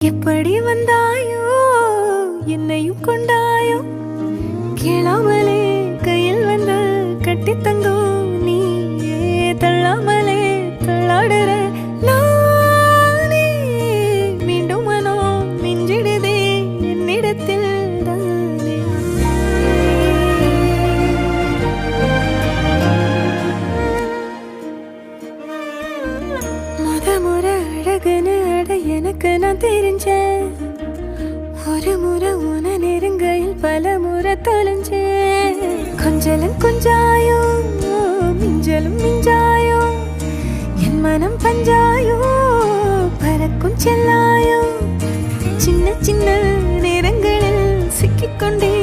எப்படி வந்தாயோ என்னையும் கொண்டாயோ கேளாமலே கையில் வந்து கட்டி தங்கோ நீயே தள்ளாமலே தள்ளாடுற நானே மீண்டும் மனோ மிஞ்சிடுதே என்னிடத்தில் தானே முறை அழகுன்னு அட எனக்கு நான் தெரிஞ்சேன் ஒரு முறை உன நெருங்கையில் பல முறை தொலைஞ்சேன் கொஞ்சலும் கொஞ்சாயோ மிஞ்சலும் மிஞ்சாயோ என் மனம் பஞ்சாயோ பறக்கும் செல்லாயோ சின்ன சின்ன நேரங்களில் சிக்கிக்கொண்டே